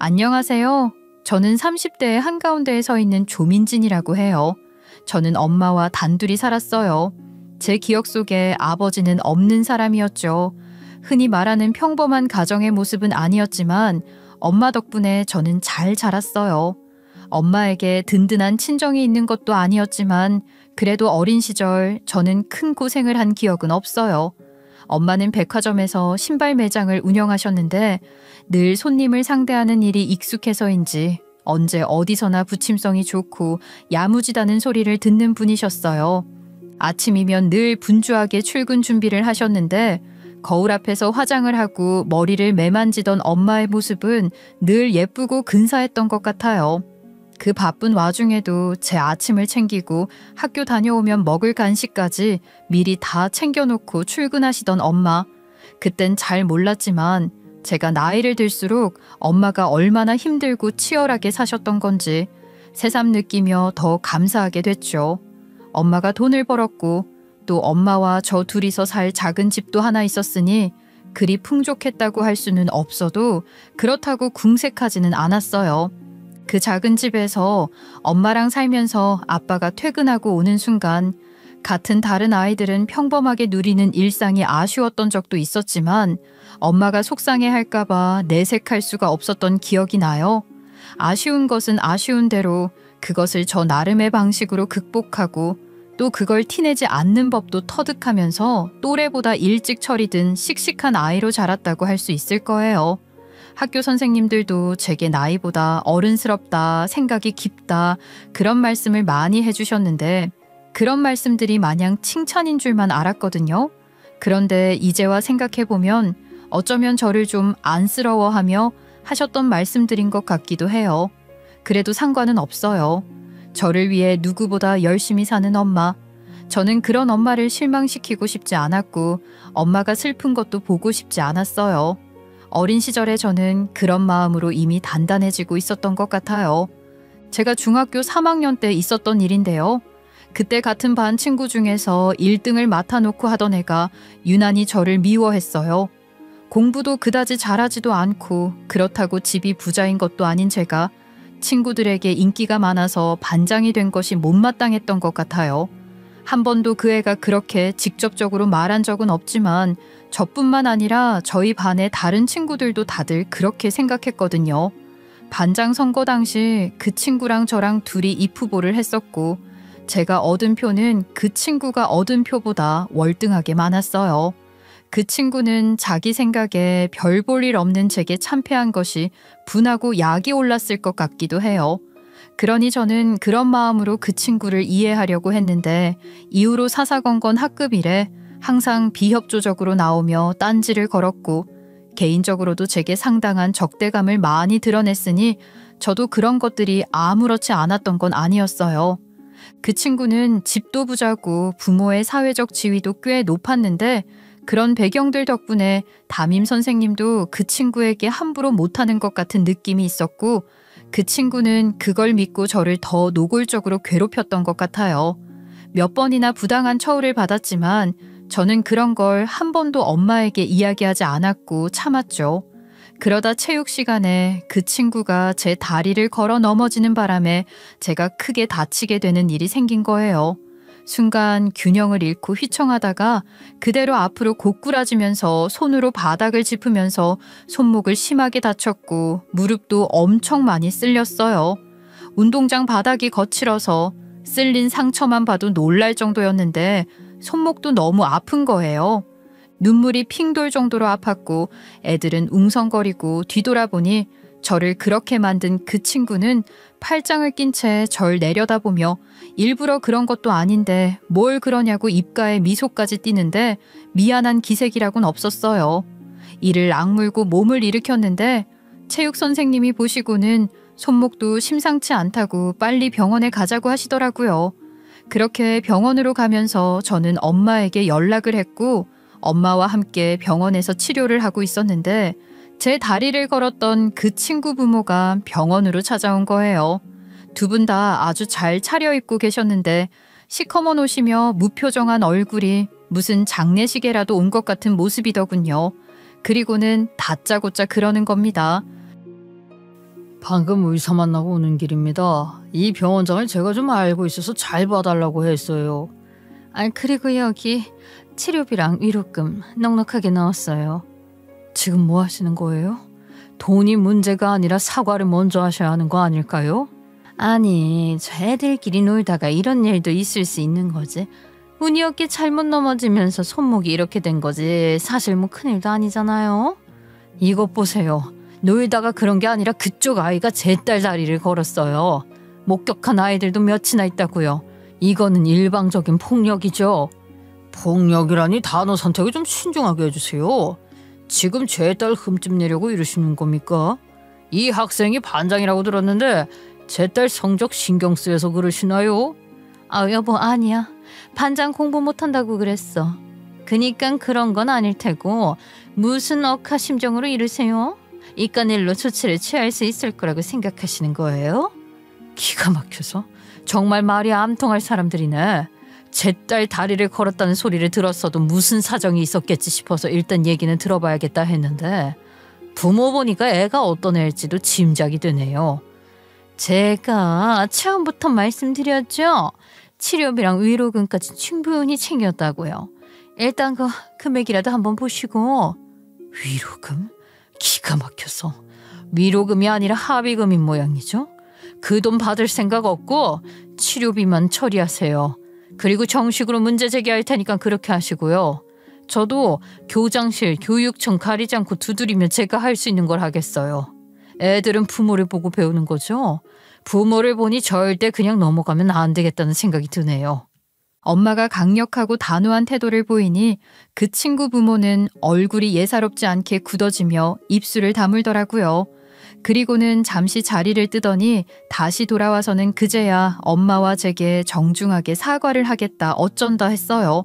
안녕하세요. 저는 30대의 한가운데에 서 있는 조민진이라고 해요. 저는 엄마와 단둘이 살았어요. 제 기억 속에 아버지는 없는 사람이었죠. 흔히 말하는 평범한 가정의 모습은 아니었지만 엄마 덕분에 저는 잘 자랐어요. 엄마에게 든든한 친정이 있는 것도 아니었지만 그래도 어린 시절 저는 큰 고생을 한 기억은 없어요. 엄마는 백화점에서 신발 매장을 운영하셨는데 늘 손님을 상대하는 일이 익숙해서인지 언제 어디서나 부침성이 좋고 야무지다는 소리를 듣는 분이셨어요. 아침이면 늘 분주하게 출근 준비를 하셨는데 거울 앞에서 화장을 하고 머리를 매만지던 엄마의 모습은 늘 예쁘고 근사했던 것 같아요. 그 바쁜 와중에도 제 아침을 챙기고 학교 다녀오면 먹을 간식까지 미리 다 챙겨놓고 출근하시던 엄마. 그땐 잘 몰랐지만 제가 나이를 들수록 엄마가 얼마나 힘들고 치열하게 사셨던 건지 새삼 느끼며 더 감사하게 됐죠. 엄마가 돈을 벌었고 또 엄마와 저 둘이서 살 작은 집도 하나 있었으니 그리 풍족했다고 할 수는 없어도 그렇다고 궁색하지는 않았어요. 그 작은 집에서 엄마랑 살면서 아빠가 퇴근하고 오는 순간 같은 다른 아이들은 평범하게 누리는 일상이 아쉬웠던 적도 있었지만 엄마가 속상해할까봐 내색할 수가 없었던 기억이 나요. 아쉬운 것은 아쉬운 대로 그것을 저 나름의 방식으로 극복하고 또 그걸 티내지 않는 법도 터득하면서 또래보다 일찍 철이 든 씩씩한 아이로 자랐다고 할 수 있을 거예요. 학교 선생님들도 제게 나이보다 어른스럽다, 생각이 깊다 그런 말씀을 많이 해주셨는데 그런 말씀들이 마냥 칭찬인 줄만 알았거든요. 그런데 이제와 생각해보면 어쩌면 저를 좀 안쓰러워하며 하셨던 말씀들인 것 같기도 해요. 그래도 상관은 없어요. 저를 위해 누구보다 열심히 사는 엄마. 저는 그런 엄마를 실망시키고 싶지 않았고 엄마가 슬픈 것도 보고 싶지 않았어요. 어린 시절에 저는 그런 마음으로 이미 단단해지고 있었던 것 같아요. 제가 중학교 3학년 때 있었던 일인데요. 그때 같은 반 친구 중에서 1등을 맡아놓고 하던 애가 유난히 저를 미워했어요. 공부도 그다지 잘하지도 않고 그렇다고 집이 부자인 것도 아닌 제가 친구들에게 인기가 많아서 반장이 된 것이 못마땅했던 것 같아요. 한 번도 그 애가 그렇게 직접적으로 말한 적은 없지만 저뿐만 아니라 저희 반의 다른 친구들도 다들 그렇게 생각했거든요. 반장 선거 당시 그 친구랑 저랑 둘이 입후보를 했었고 제가 얻은 표는 그 친구가 얻은 표보다 월등하게 많았어요. 그 친구는 자기 생각에 별 볼 일 없는 제게 참패한 것이 분하고 약이 올랐을 것 같기도 해요. 그러니 저는 그런 마음으로 그 친구를 이해하려고 했는데 이후로 사사건건 학급 이래 항상 비협조적으로 나오며 딴지를 걸었고 개인적으로도 제게 상당한 적대감을 많이 드러냈으니 저도 그런 것들이 아무렇지 않았던 건 아니었어요. 그 친구는 집도 부자고 부모의 사회적 지위도 꽤 높았는데 그런 배경들 덕분에 담임 선생님도 그 친구에게 함부로 못하는 것 같은 느낌이 있었고 그 친구는 그걸 믿고 저를 더 노골적으로 괴롭혔던 것 같아요. 몇 번이나 부당한 처우를 받았지만 저는 그런 걸 한 번도 엄마에게 이야기하지 않았고 참았죠. 그러다 체육 시간에 그 친구가 제 다리를 걸어 넘어지는 바람에 제가 크게 다치게 되는 일이 생긴 거예요. 순간 균형을 잃고 휘청하다가 그대로 앞으로 고꾸라지면서 손으로 바닥을 짚으면서 손목을 심하게 다쳤고 무릎도 엄청 많이 쓸렸어요. 운동장 바닥이 거칠어서 쓸린 상처만 봐도 놀랄 정도였는데 손목도 너무 아픈 거예요. 눈물이 핑 돌 정도로 아팠고 애들은 웅성거리고 뒤돌아보니 저를 그렇게 만든 그 친구는 팔짱을 낀 채 절 내려다보며 일부러 그런 것도 아닌데 뭘 그러냐고 입가에 미소까지 띠는데 미안한 기색이라곤 없었어요. 이를 악물고 몸을 일으켰는데 체육 선생님이 보시고는 손목도 심상치 않다고 빨리 병원에 가자고 하시더라고요. 그렇게 병원으로 가면서 저는 엄마에게 연락을 했고 엄마와 함께 병원에서 치료를 하고 있었는데 제 다리를 걸었던 그 친구 부모가 병원으로 찾아온 거예요. 두 분 다 아주 잘 차려입고 계셨는데 시커먼 옷이며 무표정한 얼굴이 무슨 장례식에라도 온 것 같은 모습이더군요. 그리고는 다짜고짜 그러는 겁니다. 방금 의사 만나고 오는 길입니다. 이 병원장을 제가 좀 알고 있어서 잘 봐달라고 했어요. 그리고 여기 치료비랑 위로금 넉넉하게 넣었어요. 지금 뭐 하시는 거예요? 돈이 문제가 아니라 사과를 먼저 하셔야 하는 거 아닐까요? 아니, 저 애들끼리 놀다가 이런 일도 있을 수 있는 거지. 운이 없게 잘못 넘어지면서 손목이 이렇게 된 거지. 사실 뭐 큰일도 아니잖아요. 이것 보세요. 놀다가 그런 게 아니라 그쪽 아이가 제 딸 다리를 걸었어요. 목격한 아이들도 몇이나 있다고요. 이거는 일방적인 폭력이죠. 폭력이라니 단어 선택을 좀 신중하게 해주세요. 지금 제 딸 흠집 내려고 이러시는 겁니까? 이 학생이 반장이라고 들었는데 제 딸 성적 신경 쓰여서 그러시나요? 여보, 아니야. 반장 공부 못한다고 그랬어. 그니깐 그런 건 아닐 테고 무슨 억하심정으로 이러세요? 이깟 일로 조치를 취할 수 있을 거라고 생각하시는 거예요? 기가 막혀서 정말 말이 안 통할 사람들이네. 제 딸 다리를 걸었다는 소리를 들었어도 무슨 사정이 있었겠지 싶어서 일단 얘기는 들어봐야겠다 했는데 부모 보니까 애가 어떤 애일지도 짐작이 되네요. 제가 처음부터 말씀드렸죠. 치료비랑 위로금까지 충분히 챙겼다고요. 일단 그 금액이라도 한번 보시고. 위로금? 기가 막혀서 위로금이 아니라 합의금인 모양이죠. 그 돈 받을 생각 없고 치료비만 처리하세요. 그리고 정식으로 문제 제기할 테니까 그렇게 하시고요. 저도 교장실, 교육청 가리지 않고 두드리면 제가 할 수 있는 걸 하겠어요. 애들은 부모를 보고 배우는 거죠. 부모를 보니 절대 그냥 넘어가면 안 되겠다는 생각이 드네요. 엄마가 강력하고 단호한 태도를 보이니 그 친구 부모는 얼굴이 예사롭지 않게 굳어지며 입술을 다물더라고요. 그리고는 잠시 자리를 뜨더니 다시 돌아와서는 그제야 엄마와 제게 정중하게 사과를 하겠다 어쩐다 했어요.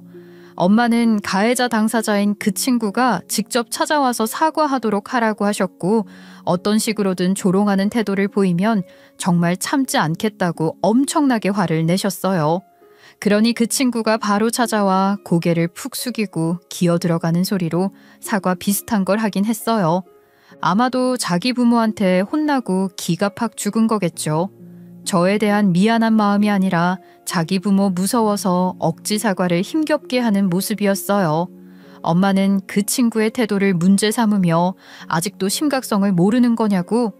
엄마는 가해자 당사자인 그 친구가 직접 찾아와서 사과하도록 하라고 하셨고 어떤 식으로든 조롱하는 태도를 보이면 정말 참지 않겠다고 엄청나게 화를 내셨어요. 그러니 그 친구가 바로 찾아와 고개를 푹 숙이고 기어 들어가는 소리로 사과 비슷한 걸 하긴 했어요. 아마도 자기 부모한테 혼나고 기가 팍 죽은 거겠죠. 저에 대한 미안한 마음이 아니라 자기 부모 무서워서 억지 사과를 힘겹게 하는 모습이었어요. 엄마는 그 친구의 태도를 문제 삼으며 아직도 심각성을 모르는 거냐고,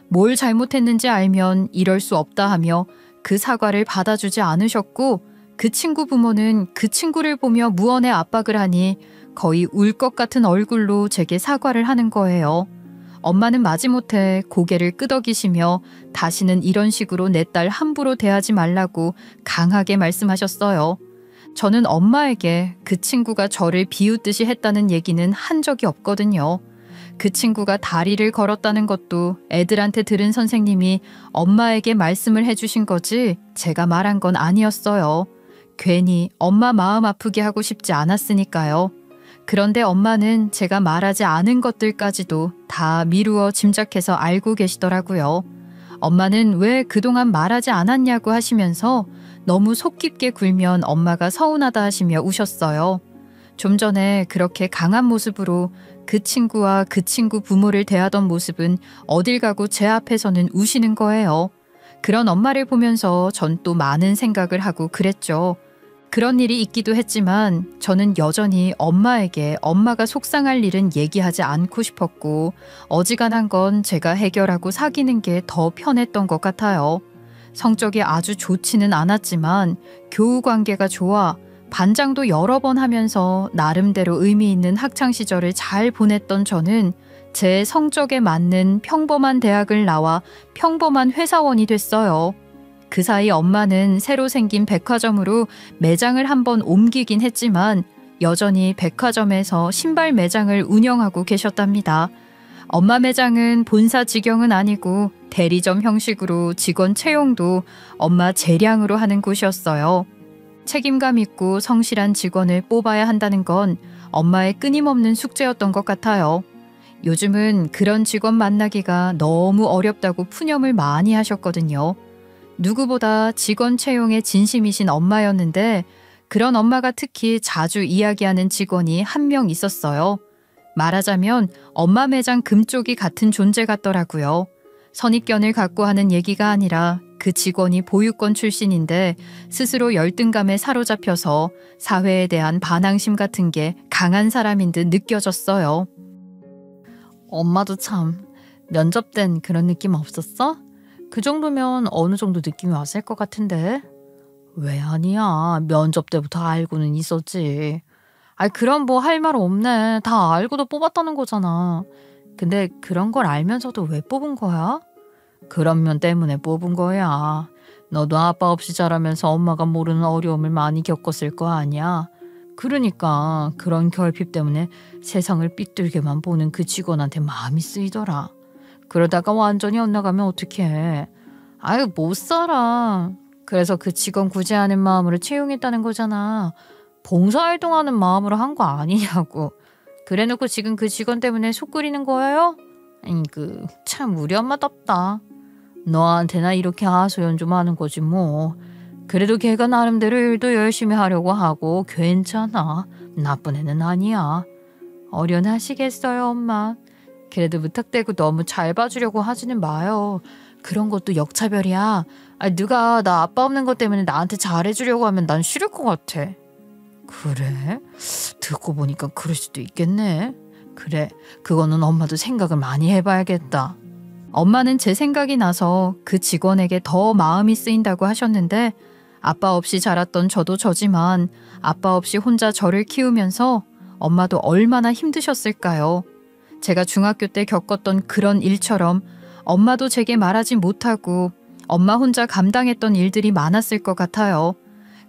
뭘 잘못했는지 알면 이럴 수 없다 하며 그 사과를 받아주지 않으셨고 그 친구 부모는 그 친구를 보며 무언의 압박을 하니 거의 울 것 같은 얼굴로 제게 사과를 하는 거예요. 엄마는 마지못해 고개를 끄덕이시며 다시는 이런 식으로 내 딸 함부로 대하지 말라고 강하게 말씀하셨어요. 저는 엄마에게 그 친구가 저를 비웃듯이 했다는 얘기는 한 적이 없거든요. 그 친구가 다리를 걸었다는 것도 애들한테 들은 선생님이 엄마에게 말씀을 해주신 거지 제가 말한 건 아니었어요. 괜히 엄마 마음 아프게 하고 싶지 않았으니까요. 그런데 엄마는 제가 말하지 않은 것들까지도 다 미루어 짐작해서 알고 계시더라고요. 엄마는 왜 그동안 말하지 않았냐고 하시면서 너무 속 깊게 굴면 엄마가 서운하다 하시며 우셨어요. 좀 전에 그렇게 강한 모습으로 그 친구와 그 친구 부모를 대하던 모습은 어딜 가고 제 앞에서는 우시는 거예요. 그런 엄마를 보면서 전 또 많은 생각을 하고 그랬죠. 그런 일이 있기도 했지만 저는 여전히 엄마에게 엄마가 속상할 일은 얘기하지 않고 싶었고 어지간한 건 제가 해결하고 사귀는 게 더 편했던 것 같아요. 성적이 아주 좋지는 않았지만 교우 관계가 좋아 반장도 여러 번 하면서 나름대로 의미 있는 학창 시절을 잘 보냈던 저는 제 성적에 맞는 평범한 대학을 나와 평범한 회사원이 됐어요. 그 사이 엄마는 새로 생긴 백화점으로 매장을 한번 옮기긴 했지만 여전히 백화점에서 신발 매장을 운영하고 계셨답니다. 엄마 매장은 본사 직영은 아니고 대리점 형식으로 직원 채용도 엄마 재량으로 하는 곳이었어요. 책임감 있고 성실한 직원을 뽑아야 한다는 건 엄마의 끊임없는 숙제였던 것 같아요. 요즘은 그런 직원 만나기가 너무 어렵다고 푸념을 많이 하셨거든요. 누구보다 직원 채용에 진심이신 엄마였는데 그런 엄마가 특히 자주 이야기하는 직원이 한 명 있었어요. 말하자면 엄마 매장 금쪽이 같은 존재 같더라고요. 선입견을 갖고 하는 얘기가 아니라 그 직원이 보육권 출신인데 스스로 열등감에 사로잡혀서 사회에 대한 반항심 같은 게 강한 사람인 듯 느껴졌어요. 엄마도 참 면접 땐 그런 느낌 없었어? 그 정도면 어느 정도 느낌이 왔을 것 같은데. 왜 아니야. 면접 때부터 알고는 있었지. 그럼 뭐 할 말 없네. 다 알고도 뽑았다는 거잖아. 근데 그런 걸 알면서도 왜 뽑은 거야? 그런 면 때문에 뽑은 거야. 너도 아빠 없이 자라면서 엄마가 모르는 어려움을 많이 겪었을 거 아니야. 그러니까 그런 결핍 때문에 세상을 삐뚤게만 보는 그 직원한테 마음이 쓰이더라. 그러다가 완전히 엇나가면 어떡해. 못 살아. 그래서 그 직원 구제하는 마음으로 채용했다는 거잖아. 봉사활동하는 마음으로 한 거 아니냐고. 그래놓고 지금 그 직원 때문에 속 끓이는 거예요? 참 우리 엄마답다. 너한테나 이렇게 하소연 좀 하는 거지 뭐. 그래도 걔가 나름대로 일도 열심히 하려고 하고 괜찮아. 나쁜 애는 아니야. 어련하시겠어요 엄마. 그래도 무턱대고 너무 잘 봐주려고 하지는 마요. 그런 것도 역차별이야. 누가 나 아빠 없는 것 때문에 나한테 잘해주려고 하면 난 싫을 것 같아. 그래? 듣고 보니까 그럴 수도 있겠네. 그래, 그거는 엄마도 생각을 많이 해봐야겠다. 엄마는 제 생각이 나서 그 직원에게 더 마음이 쓰인다고 하셨는데 아빠 없이 자랐던 저도 저지만 아빠 없이 혼자 저를 키우면서 엄마도 얼마나 힘드셨을까요? 제가 중학교 때 겪었던 그런 일처럼 엄마도 제게 말하지 못하고 엄마 혼자 감당했던 일들이 많았을 것 같아요.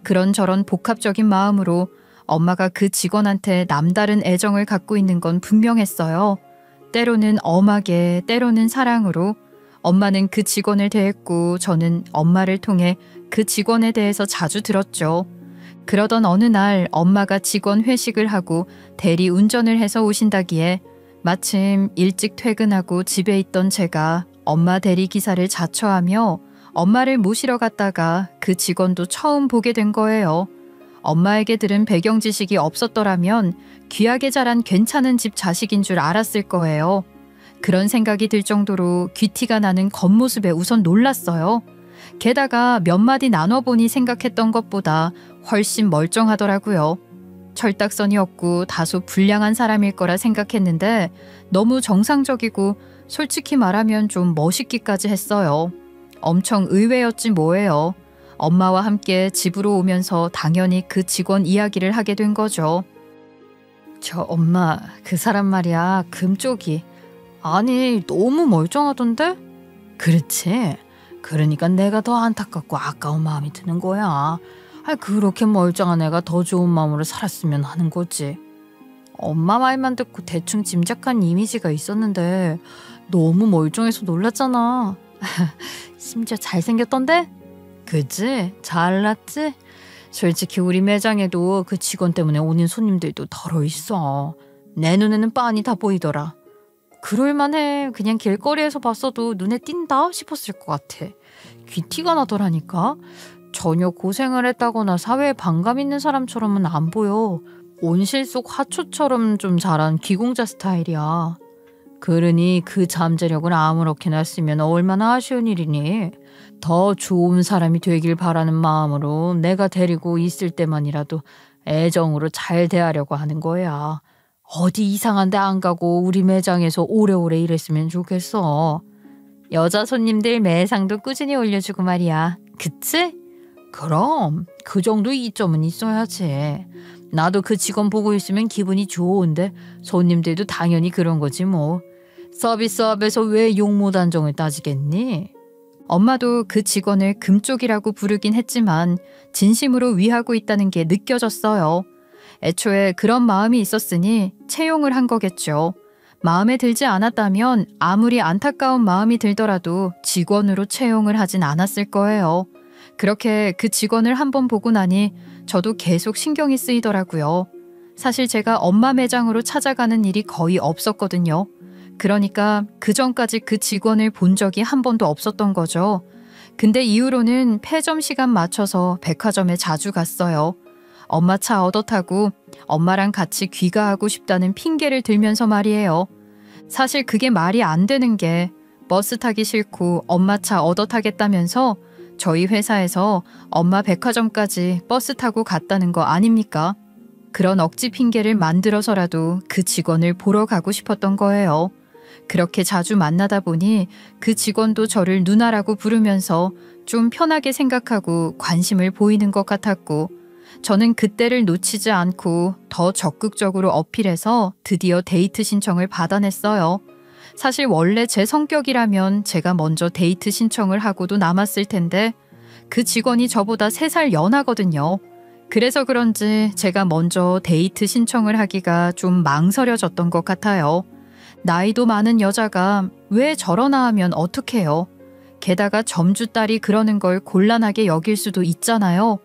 그런저런 복합적인 마음으로 엄마가 그 직원한테 남다른 애정을 갖고 있는 건 분명했어요. 때로는 엄하게, 때로는 사랑으로 엄마는 그 직원을 대했고 저는 엄마를 통해 그 직원에 대해서 자주 들었죠. 그러던 어느 날 엄마가 직원 회식을 하고 대리 운전을 해서 오신다기에 마침 일찍 퇴근하고 집에 있던 제가 엄마 대리 기사를 자처하며 엄마를 모시러 갔다가 그 직원도 처음 보게 된 거예요. 엄마에게 들은 배경 지식이 없었더라면 귀하게 자란 괜찮은 집 자식인 줄 알았을 거예요. 그런 생각이 들 정도로 귀티가 나는 겉모습에 우선 놀랐어요. 게다가 몇 마디 나눠보니 생각했던 것보다 훨씬 멀쩡하더라고요. 철딱선이 없고 다소 불량한 사람일 거라 생각했는데 너무 정상적이고 솔직히 말하면 좀 멋있기까지 했어요. 엄청 의외였지 뭐예요. 엄마와 함께 집으로 오면서 당연히 그 직원 이야기를 하게 된 거죠. 저 엄마, 그 사람 말이야, 금쪽이. 아니, 너무 멀쩡하던데? 그렇지. 그러니까 내가 더 안타깝고 아까운 마음이 드는 거야. 그렇게 멀쩡한 애가 더 좋은 마음으로 살았으면 하는 거지. 엄마 말만 듣고 대충 짐작한 이미지가 있었는데 너무 멀쩡해서 놀랐잖아. 심지어 잘생겼던데? 그치? 잘났지? 솔직히 우리 매장에도 그 직원 때문에 오는 손님들도 덜어 있어. 내 눈에는 빤히 다 보이더라. 그럴만해. 그냥 길거리에서 봤어도 눈에 띈다 싶었을 것 같아. 귀티가 나더라니까. 전혀 고생을 했다거나 사회에 반감 있는 사람처럼은 안 보여. 온실 속 화초처럼 좀 자란 귀공자 스타일이야. 그러니 그 잠재력을 아무렇게나 쓰면 얼마나 아쉬운 일이니. 더 좋은 사람이 되길 바라는 마음으로 내가 데리고 있을 때만이라도 애정으로 잘 대하려고 하는 거야. 어디 이상한 데 안 가고 우리 매장에서 오래오래 일했으면 좋겠어. 여자 손님들 매상도 꾸준히 올려주고 말이야. 그치? 그럼 그 정도 이점은 있어야지. 나도 그 직원 보고 있으면 기분이 좋은데 손님들도 당연히 그런 거지 뭐. 서비스업에서 왜 용 못한 정을 따지겠니? 엄마도 그 직원을 금쪽이라고 부르긴 했지만 진심으로 위하고 있다는 게 느껴졌어요. 애초에 그런 마음이 있었으니 채용을 한 거겠죠. 마음에 들지 않았다면 아무리 안타까운 마음이 들더라도 직원으로 채용을 하진 않았을 거예요. 그렇게 그 직원을 한번 보고 나니 저도 계속 신경이 쓰이더라고요. 사실 제가 엄마 매장으로 찾아가는 일이 거의 없었거든요. 그러니까 그 전까지 그 직원을 본 적이 한 번도 없었던 거죠. 근데 이후로는 폐점 시간 맞춰서 백화점에 자주 갔어요. 엄마 차 얻어 타고 엄마랑 같이 귀가하고 싶다는 핑계를 들면서 말이에요. 사실 그게 말이 안 되는 게 버스 타기 싫고 엄마 차 얻어 타겠다면서 저희 회사에서 엄마 백화점까지 버스 타고 갔다는 거 아닙니까? 그런 억지 핑계를 만들어서라도 그 직원을 보러 가고 싶었던 거예요. 그렇게 자주 만나다 보니 그 직원도 저를 누나라고 부르면서 좀 편하게 생각하고 관심을 보이는 것 같았고, 저는 그때를 놓치지 않고 더 적극적으로 어필해서 드디어 데이트 신청을 받아냈어요. 사실 원래 제 성격이라면 제가 먼저 데이트 신청을 하고도 남았을 텐데 그 직원이 저보다 3살 연하거든요. 그래서 그런지 제가 먼저 데이트 신청을 하기가 좀 망설여졌던 것 같아요. 나이도 많은 여자가 왜 저러나 하면 어떡해요. 게다가 점주 딸이 그러는 걸 곤란하게 여길 수도 있잖아요.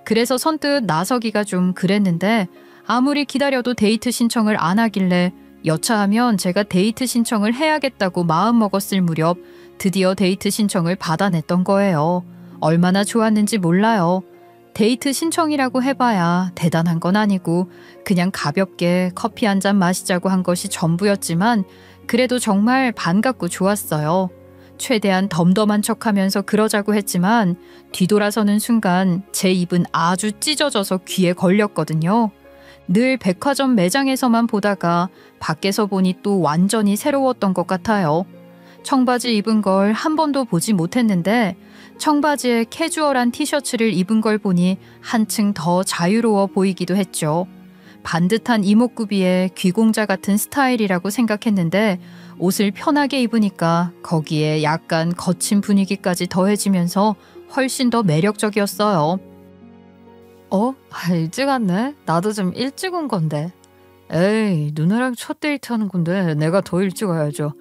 그래서 선뜻 나서기가 좀 그랬는데 아무리 기다려도 데이트 신청을 안 하길래 여차하면 제가 데이트 신청을 해야겠다고 마음먹었을 무렵 드디어 데이트 신청을 받아냈던 거예요. 얼마나 좋았는지 몰라요. 데이트 신청이라고 해봐야 대단한 건 아니고 그냥 가볍게 커피 한 잔 마시자고 한 것이 전부였지만 그래도 정말 반갑고 좋았어요. 최대한 덤덤한 척하면서 그러자고 했지만 뒤돌아서는 순간 제 입은 아주 찢어져서 귀에 걸렸거든요. 늘 백화점 매장에서만 보다가 밖에서 보니 또 완전히 새로웠던 것 같아요. 청바지 입은 걸 한 번도 보지 못했는데 청바지에 캐주얼한 티셔츠를 입은 걸 보니 한층 더 자유로워 보이기도 했죠. 반듯한 이목구비에 귀공자 같은 스타일이라고 생각했는데 옷을 편하게 입으니까 거기에 약간 거친 분위기까지 더해지면서 훨씬 더 매력적이었어요. 일찍 왔네. 나도 좀 일찍 온 건데. 에이, 누나랑 첫 데이트 하는 건데 내가 더 일찍 와야죠.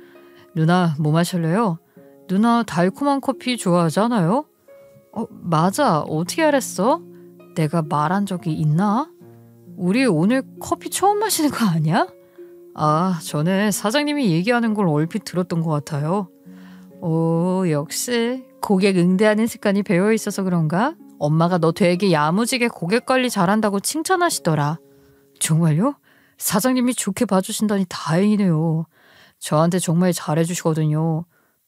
누나 뭐 마실래요? 누나 달콤한 커피 좋아하잖아요? 맞아. 어떻게 알았어? 내가 말한 적이 있나? 우리 오늘 커피 처음 마시는 거 아니야? 아, 전에 사장님이 얘기하는 걸 얼핏 들었던 것 같아요. 역시 고객 응대하는 습관이 배어 있어서 그런가? 엄마가 너 되게 야무지게 고객 관리 잘한다고 칭찬하시더라. 정말요? 사장님이 좋게 봐주신다니 다행이네요. 저한테 정말 잘해주시거든요.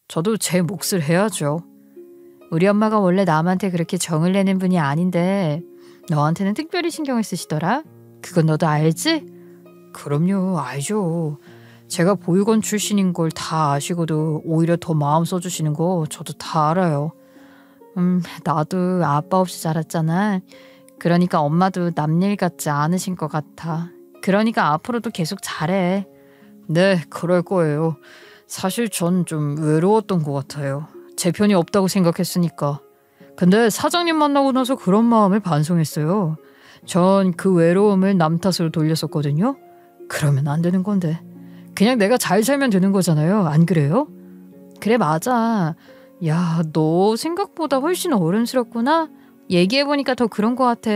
저도 제 몫을 해야죠. 우리 엄마가 원래 남한테 그렇게 정을 내는 분이 아닌데 너한테는 특별히 신경을 쓰시더라? 그건 너도 알지? 그럼요, 알죠. 제가 보육원 출신인 걸 다 아시고도 오히려 더 마음 써주시는 거 저도 다 알아요. 나도 아빠 없이 자랐잖아. 그러니까 엄마도 남일 같지 않으신 것 같아. 그러니까 앞으로도 계속 잘해. 네, 그럴 거예요. 사실 전 좀 외로웠던 것 같아요. 제 편이 없다고 생각했으니까. 근데 사장님 만나고 나서 그런 마음을 반성했어요. 전 그 외로움을 남 탓으로 돌렸었거든요. 그러면 안 되는 건데. 그냥 내가 잘 살면 되는 거잖아요. 안 그래요? 그래, 맞아. 야, 너 생각보다 훨씬 어른스럽구나. 얘기해보니까 더 그런 것 같아.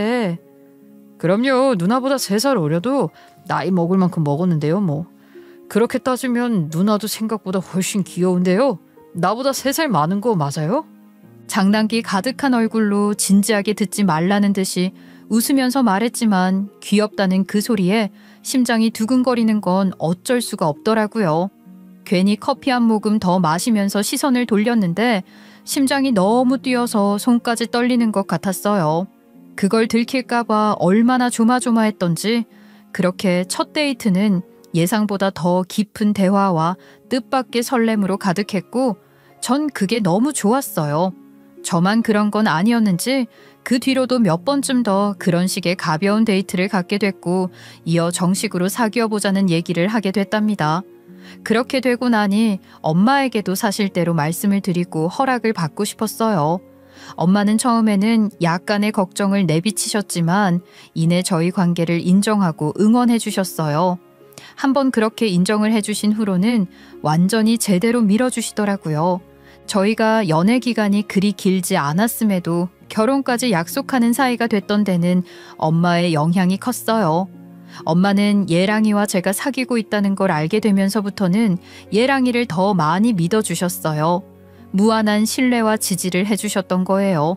그럼요. 누나보다 3살 어려도 나이 먹을 만큼 먹었는데요, 뭐. 그렇게 따지면 누나도 생각보다 훨씬 귀여운데요. 나보다 3살 많은 거 맞아요? 장난기 가득한 얼굴로 진지하게 듣지 말라는 듯이 웃으면서 말했지만 귀엽다는 그 소리에 심장이 두근거리는 건 어쩔 수가 없더라고요. 괜히 커피 한 모금 더 마시면서 시선을 돌렸는데 심장이 너무 뛰어서 손까지 떨리는 것 같았어요. 그걸 들킬까봐 얼마나 조마조마했던지 그렇게 첫 데이트는 예상보다 더 깊은 대화와 뜻밖의 설렘으로 가득했고 전 그게 너무 좋았어요. 저만 그런 건 아니었는지 그 뒤로도 몇 번쯤 더 그런 식의 가벼운 데이트를 갖게 됐고 이어 정식으로 사귀어보자는 얘기를 하게 됐답니다. 그렇게 되고 나니 엄마에게도 사실대로 말씀을 드리고 허락을 받고 싶었어요. 엄마는 처음에는 약간의 걱정을 내비치셨지만 이내 저희 관계를 인정하고 응원해 주셨어요. 한번 그렇게 인정을 해주신 후로는 완전히 제대로 밀어주시더라고요. 저희가 연애 기간이 그리 길지 않았음에도 결혼까지 약속하는 사이가 됐던 데는 엄마의 영향이 컸어요. 엄마는 예랑이와 제가 사귀고 있다는 걸 알게 되면서부터는 예랑이를 더 많이 믿어주셨어요. 무한한 신뢰와 지지를 해주셨던 거예요.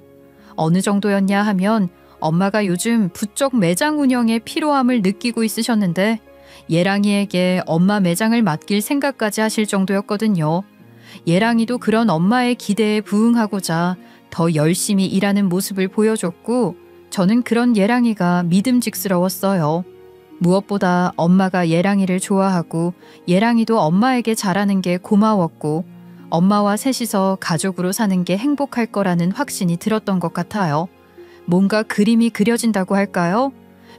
어느 정도였냐 하면 엄마가 요즘 부쩍 매장 운영에 피로함을 느끼고 있으셨는데 예랑이에게 엄마 매장을 맡길 생각까지 하실 정도였거든요. 예랑이도 그런 엄마의 기대에 부응하고자 더 열심히 일하는 모습을 보여줬고 저는 그런 예랑이가 믿음직스러웠어요. 무엇보다 엄마가 예랑이를 좋아하고 예랑이도 엄마에게 잘하는 게 고마웠고 엄마와 셋이서 가족으로 사는 게 행복할 거라는 확신이 들었던 것 같아요. 뭔가 그림이 그려진다고 할까요?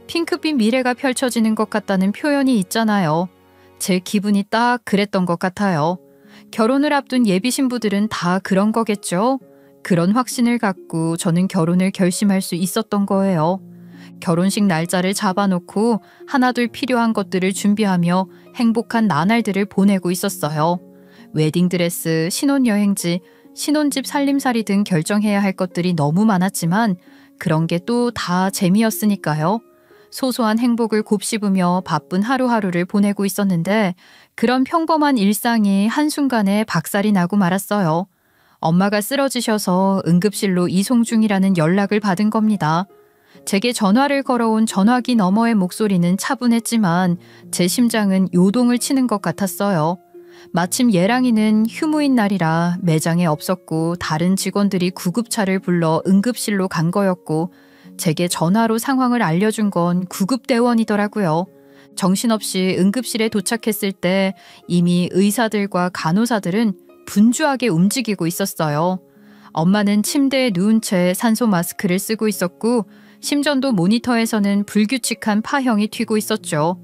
핑크빛 미래가 펼쳐지는 것 같다는 표현이 있잖아요. 제 기분이 딱 그랬던 것 같아요. 결혼을 앞둔 예비 신부들은 다 그런 거겠죠? 그런 확신을 갖고 저는 결혼을 결심할 수 있었던 거예요. 결혼식 날짜를 잡아놓고 하나둘 필요한 것들을 준비하며 행복한 나날들을 보내고 있었어요. 웨딩드레스, 신혼여행지, 신혼집 살림살이 등 결정해야 할 것들이 너무 많았지만 그런 게 또 다 재미였으니까요. 소소한 행복을 곱씹으며 바쁜 하루하루를 보내고 있었는데 그런 평범한 일상이 한순간에 박살이 나고 말았어요. 엄마가 쓰러지셔서 응급실로 이송 중이라는 연락을 받은 겁니다. 제게 전화를 걸어온 전화기 너머의 목소리는 차분했지만 제 심장은 요동을 치는 것 같았어요. 마침 예랑이는 휴무인 날이라 매장에 없었고 다른 직원들이 구급차를 불러 응급실로 간 거였고 제게 전화로 상황을 알려준 건 구급대원이더라고요. 정신없이 응급실에 도착했을 때 이미 의사들과 간호사들은 분주하게 움직이고 있었어요. 엄마는 침대에 누운 채 산소 마스크를 쓰고 있었고 심전도 모니터에서는 불규칙한 파형이 튀고 있었죠.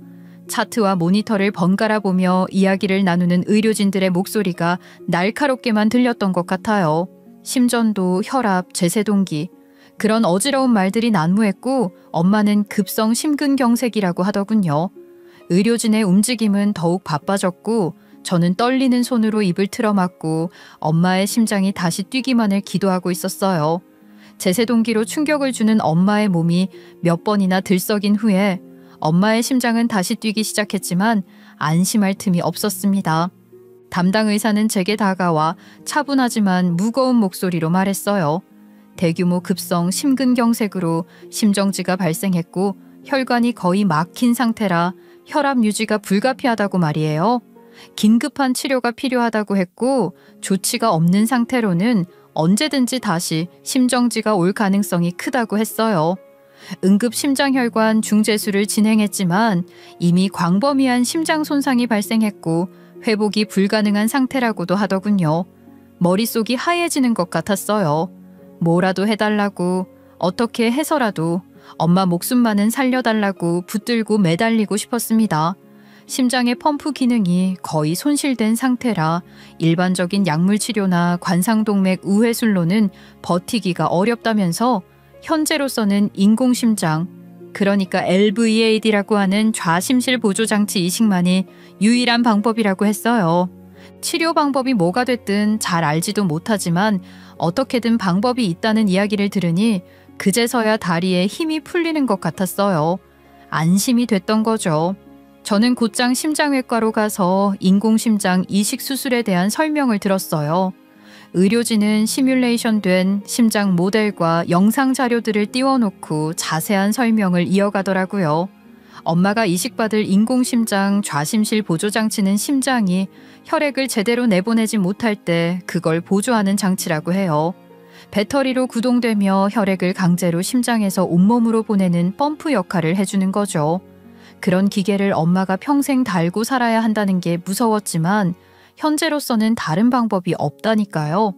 차트와 모니터를 번갈아 보며 이야기를 나누는 의료진들의 목소리가 날카롭게만 들렸던 것 같아요. 심전도, 혈압, 제세동기 그런 어지러운 말들이 난무했고 엄마는 급성 심근경색이라고 하더군요. 의료진의 움직임은 더욱 바빠졌고 저는 떨리는 손으로 입을 틀어막고 엄마의 심장이 다시 뛰기만을 기도하고 있었어요. 제세동기로 충격을 주는 엄마의 몸이 몇 번이나 들썩인 후에 엄마의 심장은 다시 뛰기 시작했지만 안심할 틈이 없었습니다. 담당 의사는 제게 다가와 차분하지만 무거운 목소리로 말했어요. 대규모 급성 심근경색으로 심정지가 발생했고 혈관이 거의 막힌 상태라 혈압 유지가 불가피하다고 말이에요. 긴급한 치료가 필요하다고 했고 조치가 없는 상태로는 언제든지 다시 심정지가 올 가능성이 크다고 했어요. 응급 심장혈관 중재수를 진행했지만 이미 광범위한 심장 손상이 발생했고 회복이 불가능한 상태라고도 하더군요. 머릿속이 하얘지는 것 같았어요. 뭐라도 해달라고, 어떻게 해서라도 엄마 목숨만은 살려달라고 붙들고 매달리고 싶었습니다. 심장의 펌프 기능이 거의 손실된 상태라 일반적인 약물 치료나 관상동맥 우회술로는 버티기가 어렵다면서 현재로서는 인공심장, 그러니까 LVAD라고 하는 좌심실 보조장치 이식만이 유일한 방법이라고 했어요. 치료 방법이 뭐가 됐든 잘 알지도 못하지만 어떻게든 방법이 있다는 이야기를 들으니 그제서야 다리에 힘이 풀리는 것 같았어요. 안심이 됐던 거죠. 저는 곧장 심장외과로 가서 인공심장 이식 수술에 대한 설명을 들었어요. 의료진은 시뮬레이션된 심장 모델과 영상 자료들을 띄워놓고 자세한 설명을 이어가더라고요. 엄마가 이식받을 인공심장 좌심실 보조장치는 심장이 혈액을 제대로 내보내지 못할 때 그걸 보조하는 장치라고 해요. 배터리로 구동되며 혈액을 강제로 심장에서 온몸으로 보내는 펌프 역할을 해주는 거죠. 그런 기계를 엄마가 평생 달고 살아야 한다는 게 무서웠지만 현재로서는 다른 방법이 없다니까요.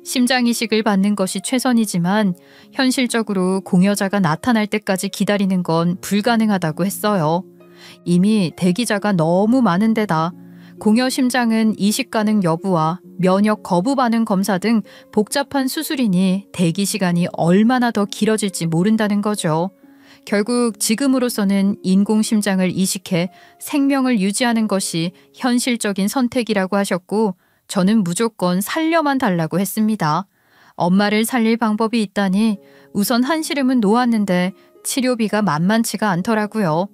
심장 이식을 받는 것이 최선이지만 현실적으로 공여자가 나타날 때까지 기다리는 건 불가능하다고 했어요. 이미 대기자가 너무 많은 데다 공여 심장은 이식 가능 여부와 면역 거부 반응 검사 등 복잡한 수술이니 대기 시간이 얼마나 더 길어질지 모른다는 거죠. 결국 지금으로서는 인공심장을 이식해 생명을 유지하는 것이 현실적인 선택이라고 하셨고 저는 무조건 살려만 달라고 했습니다. 엄마를 살릴 방법이 있다니 우선 한시름은 놓았는데 치료비가 만만치가 않더라고요.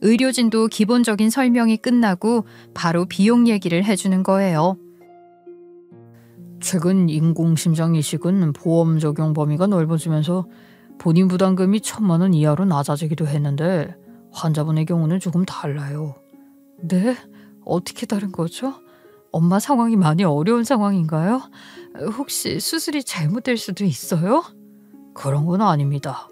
의료진도 기본적인 설명이 끝나고 바로 비용 얘기를 해주는 거예요. 최근 인공심장 이식은 보험 적용 범위가 넓어지면서 본인 부담금이 1,000만 원 이하로 낮아지기도 했는데 환자분의 경우는 조금 달라요. 네? 어떻게 다른 거죠? 엄마 상황이 많이 어려운 상황인가요? 혹시 수술이 잘못될 수도 있어요? 그런 건 아닙니다.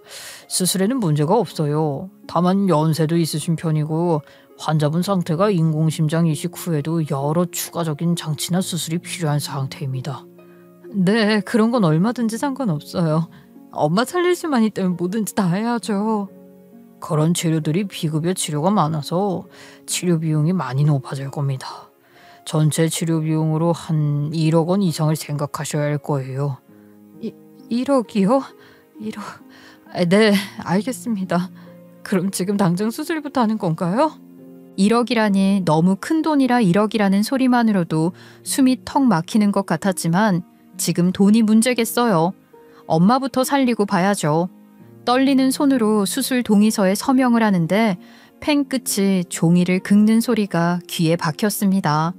수술에는 문제가 없어요. 다만 연세도 있으신 편이고 환자분 상태가 인공심장 이식 후에도 여러 추가적인 장치나 수술이 필요한 상태입니다. 네, 그런 건 얼마든지 상관없어요. 엄마 살릴 수만 있다면 뭐든지 다 해야죠. 그런 치료들이 비급여 치료가 많아서 치료 비용이 많이 높아질 겁니다. 전체 치료 비용으로 한 1억 원 이상을 생각하셔야 할 거예요. 1억이요? 1억... 네, 알겠습니다. 그럼 지금 당장 수술부터 하는 건가요? 1억이라니 너무 큰 돈이라 1억이라는 소리만으로도 숨이 턱 막히는 것 같았지만 지금 돈이 문제겠어요. 엄마부터 살리고 봐야죠. 떨리는 손으로 수술 동의서에 서명을 하는데 펜 끝이 종이를 긁는 소리가 귀에 박혔습니다.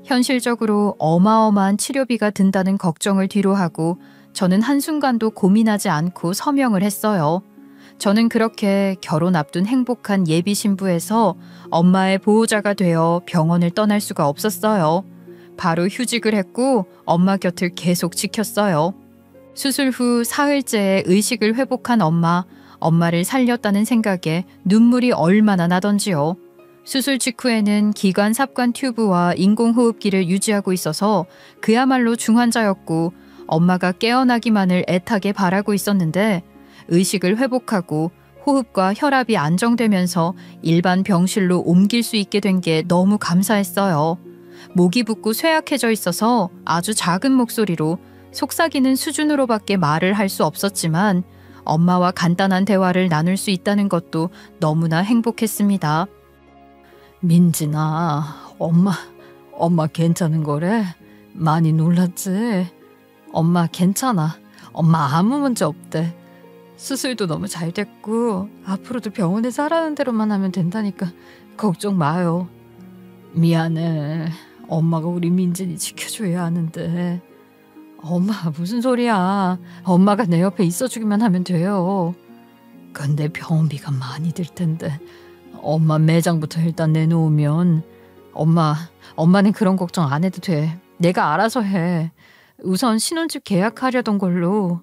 현실적으로 어마어마한 치료비가 든다는 걱정을 뒤로하고 저는 한순간도 고민하지 않고 서명을 했어요. 저는 그렇게 결혼 앞둔 행복한 예비 신부에서 엄마의 보호자가 되어 병원을 떠날 수가 없었어요. 바로 휴직을 했고 엄마 곁을 계속 지켰어요. 수술 후 사흘째에 의식을 회복한 엄마를 살렸다는 생각에 눈물이 얼마나 나던지요. 수술 직후에는 기관 삽관 튜브와 인공호흡기를 유지하고 있어서 그야말로 중환자였고 엄마가 깨어나기만을 애타게 바라고 있었는데 의식을 회복하고 호흡과 혈압이 안정되면서 일반 병실로 옮길 수 있게 된 게 너무 감사했어요. 목이 붓고 쇠약해져 있어서 아주 작은 목소리로 속삭이는 수준으로밖에 말을 할 수 없었지만 엄마와 간단한 대화를 나눌 수 있다는 것도 너무나 행복했습니다. 민진아, 엄마 괜찮은 거래? 많이 놀랐지? 엄마 괜찮아. 엄마 아무 문제 없대. 수술도 너무 잘 됐고 앞으로도 병원에서 하라는 대로만 하면 된다니까 걱정 마요. 미안해. 엄마가 우리 민진이 지켜줘야 하는데. 엄마 무슨 소리야. 엄마가 내 옆에 있어주기만 하면 돼요. 근데 병원비가 많이 들 텐데 엄마 매장부터 일단 내놓으면 엄마는 그런 걱정 안 해도 돼. 내가 알아서 해. 우선 신혼집 계약하려던 걸로.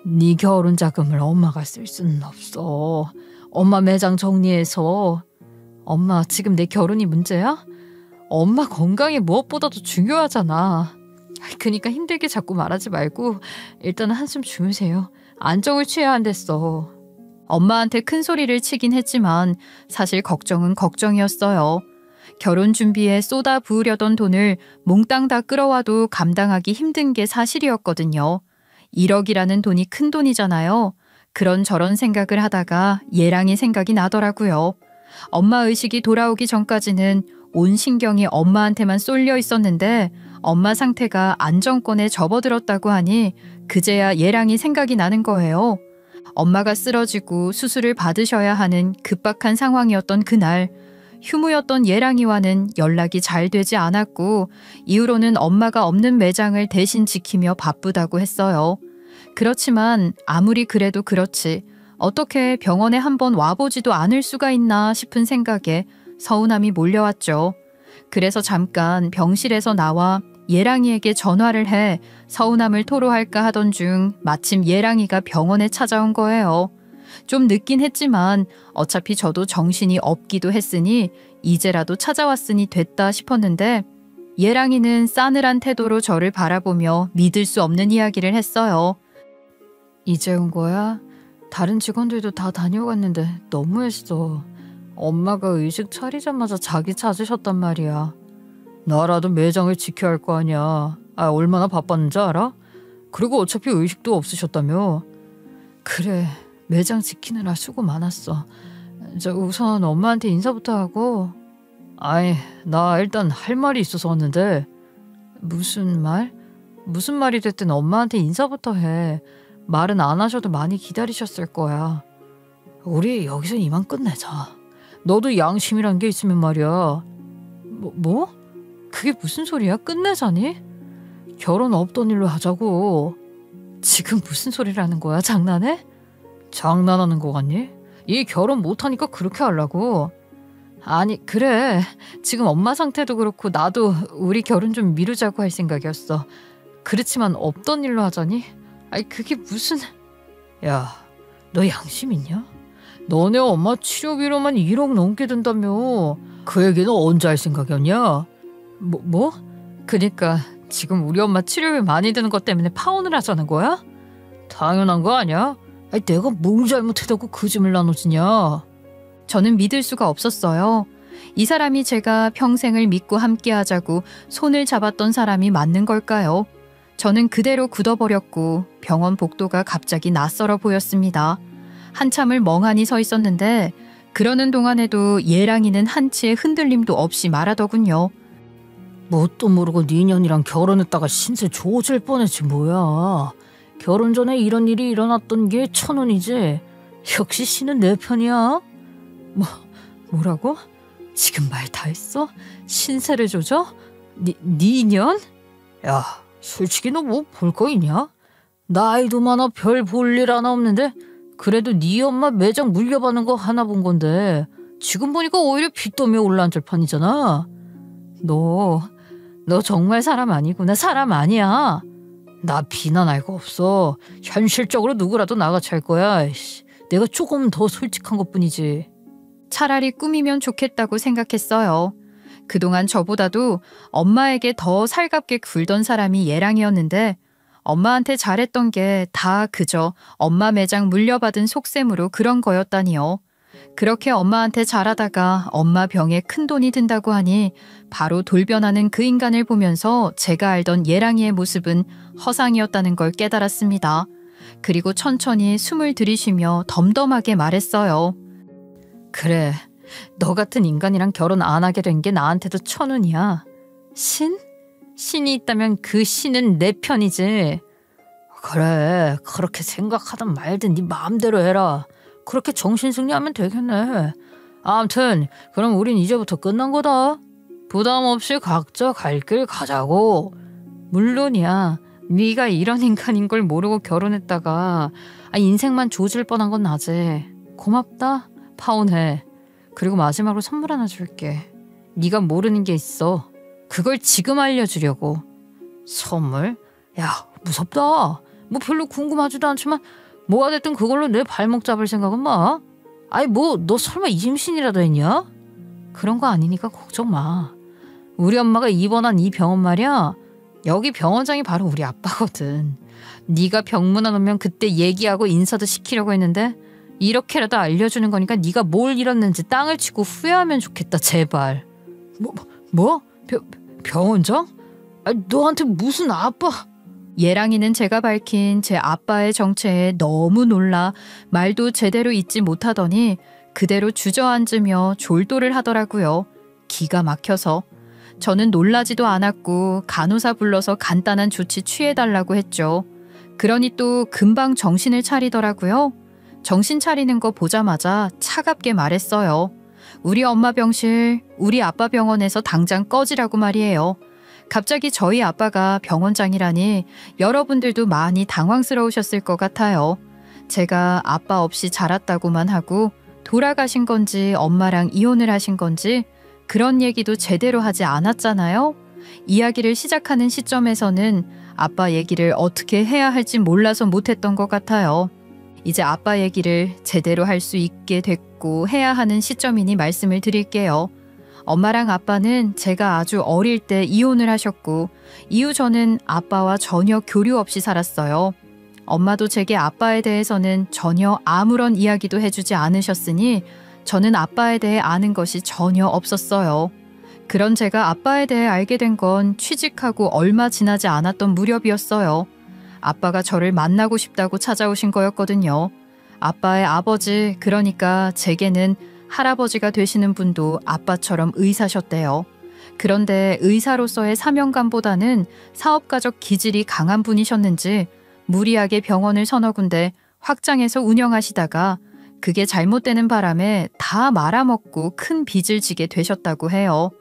네 결혼 자금을 엄마가 쓸 수는 없어. 엄마 매장 정리해서. 엄마 지금 내 결혼이 문제야? 엄마 건강이 무엇보다도 중요하잖아. 그러니까 힘들게 자꾸 말하지 말고 일단 한숨 주무세요. 안정을 취해야 한댔어. 엄마한테 큰 소리를 치긴 했지만 사실 걱정은 걱정이었어요. 결혼 준비에 쏟아 부으려던 돈을 몽땅 다 끌어와도 감당하기 힘든 게 사실이었거든요. 1억이라는 돈이 큰 돈이잖아요. 그런저런 생각을 하다가 예랑이 생각이 나더라고요. 엄마 의식이 돌아오기 전까지는 온 신경이 엄마한테만 쏠려 있었는데 엄마 상태가 안정권에 접어들었다고 하니 그제야 예랑이 생각이 나는 거예요. 엄마가 쓰러지고 수술을 받으셔야 하는 급박한 상황이었던 그날, 휴무였던 예랑이와는 연락이 잘 되지 않았고 이후로는 엄마가 없는 매장을 대신 지키며 바쁘다고 했어요. 그렇지만 아무리 그래도 그렇지 어떻게 병원에 한번 와보지도 않을 수가 있나 싶은 생각에 서운함이 몰려왔죠. 그래서 잠깐 병실에서 나와 예랑이에게 전화를 해 서운함을 토로할까 하던 중 마침 예랑이가 병원에 찾아온 거예요. 좀 늦긴 했지만 어차피 저도 정신이 없기도 했으니 이제라도 찾아왔으니 됐다 싶었는데 예랑이는 싸늘한 태도로 저를 바라보며 믿을 수 없는 이야기를 했어요. 이제 온 거야? 다른 직원들도 다 다녀갔는데 너무했어. 엄마가 의식 차리자마자 자기 찾으셨단 말이야. 나라도 매장을 지켜야 할 거 아니야. 얼마나 바빴는지 알아? 그리고 어차피 의식도 없으셨다며. 그래, 매장 지키느라 수고 많았어. 우선 엄마한테 인사부터 하고. 나 일단 할 말이 있어서 왔는데. 무슨 말? 무슨 말이 됐든 엄마한테 인사부터 해. 말은 안 하셔도 많이 기다리셨을 거야. 우리 여기서 이만 끝내자. 너도 양심이란 게 있으면 말이야. 뭐? 그게 무슨 소리야? 끝내자니? 결혼 없던 일로 하자고. 지금 무슨 소리라는 거야? 장난해? 장난하는 거 같니? 이 결혼 못하니까 그렇게 하려고. 아니 그래. 지금 엄마 상태도 그렇고 나도 우리 결혼 좀 미루자고 할 생각이었어. 그렇지만 없던 일로 하자니? 아니 그게 무슨... 야, 너 양심 있냐? 너네 엄마 치료비로만 1억 넘게 든다며. 그 얘기는 언제 할 생각이었냐? 뭐? 그니까 지금 우리 엄마 치료비 많이 드는 것 때문에 파혼을 하자는 거야? 당연한 거 아니야? 아니 내가 뭘 잘못했다고 그 짐을 나눠지냐? 저는 믿을 수가 없었어요. 이 사람이 제가 평생을 믿고 함께하자고 손을 잡았던 사람이 맞는 걸까요? 저는 그대로 굳어버렸고 병원 복도가 갑자기 낯설어 보였습니다. 한참을 멍하니 서 있었는데 그러는 동안에도 예랑이는 한치의 흔들림도 없이 말하더군요. 뭣도 모르고 네 년이랑 결혼했다가 신세 조질 뻔했지 뭐야. 결혼 전에 이런 일이 일어났던 게 천운이지. 역시 씨는 내 편이야. 뭐라고? 지금 말 다 했어? 신세를 조져? 네 년? 야, 솔직히 너 뭐 볼 거 있냐? 나이도 많아 별 볼 일 하나 없는데 그래도 네 엄마 매장 물려받는 거 하나 본 건데 지금 보니까 오히려 빚더미에 올라앉을 판이잖아. 너 정말 사람 아니구나. 사람 아니야. 나 비난할 거 없어. 현실적으로 누구라도 나가 찰 거야. 내가 조금 더 솔직한 것뿐이지. 차라리 꿈이면 좋겠다고 생각했어요. 그동안 저보다도 엄마에게 더 살갑게 굴던 사람이 예랑이었는데 엄마한테 잘했던 게 다 그저 엄마 매장 물려받은 속셈으로 그런 거였다니요. 그렇게 엄마한테 잘하다가 엄마 병에 큰돈이 든다고 하니 바로 돌변하는 그 인간을 보면서 제가 알던 예랑이의 모습은 허상이었다는 걸 깨달았습니다. 그리고 천천히 숨을 들이쉬며 덤덤하게 말했어요. 그래, 너 같은 인간이랑 결혼 안 하게 된 게 나한테도 천운이야. 신이 있다면 그 신은 내 편이지. 그래, 그렇게 생각하든 말든 네 마음대로 해라. 그렇게 정신승리하면 되겠네. 아무튼 그럼 우린 이제부터 끝난 거다. 부담 없이 각자 갈 길 가자고. 물론이야. 네가 이런 인간인 걸 모르고 결혼했다가 인생만 조질 뻔한 건 나지. 고맙다. 파혼해. 그리고 마지막으로 선물 하나 줄게. 네가 모르는 게 있어. 그걸 지금 알려주려고. 선물? 야, 무섭다. 뭐 별로 궁금하지도 않지만 뭐가 됐든 그걸로 내 발목 잡을 생각은 마. 너 설마 임신이라도 했냐? 그런 거 아니니까 걱정 마. 우리 엄마가 입원한 이 병원 말이야. 여기 병원장이 바로 우리 아빠거든. 네가 병문안 오면 그때 얘기하고 인사도 시키려고 했는데 이렇게라도 알려주는 거니까 네가 뭘 잃었는지 땅을 치고 후회하면 좋겠다. 제발. 뭐? 병원장? 너한테 무슨 아빠... 예랑이는 제가 밝힌 제 아빠의 정체에 너무 놀라 말도 제대로 잇지 못하더니 그대로 주저앉으며 졸도를 하더라고요. 기가 막혀서. 저는 놀라지도 않았고 간호사 불러서 간단한 조치 취해달라고 했죠. 그러니 또 금방 정신을 차리더라고요. 정신 차리는 거 보자마자 차갑게 말했어요. 우리 엄마 병실, 우리 아빠 병원에서 당장 꺼지라고 말이에요. 갑자기 저희 아빠가 병원장이라니 여러분들도 많이 당황스러우셨을 것 같아요. 제가 아빠 없이 자랐다고만 하고 돌아가신 건지 엄마랑 이혼을 하신 건지 그런 얘기도 제대로 하지 않았잖아요. 이야기를 시작하는 시점에서는 아빠 얘기를 어떻게 해야 할지 몰라서 못했던 것 같아요. 이제 아빠 얘기를 제대로 할 수 있게 됐고 해야 하는 시점이니 말씀을 드릴게요. 엄마랑 아빠는 제가 아주 어릴 때 이혼을 하셨고 이후 저는 아빠와 전혀 교류 없이 살았어요. 엄마도 제게 아빠에 대해서는 전혀 아무런 이야기도 해주지 않으셨으니 저는 아빠에 대해 아는 것이 전혀 없었어요. 그런 제가 아빠에 대해 알게 된 건 취직하고 얼마 지나지 않았던 무렵이었어요. 아빠가 저를 만나고 싶다고 찾아오신 거였거든요. 아빠의 아버지, 그러니까 제게는 할아버지가 되시는 분도 아빠처럼 의사셨대요. 그런데 의사로서의 사명감보다는 사업가적 기질이 강한 분이셨는지 무리하게 병원을 서너 군데 확장해서 운영하시다가 그게 잘못되는 바람에 다 말아먹고 큰 빚을 지게 되셨다고 해요.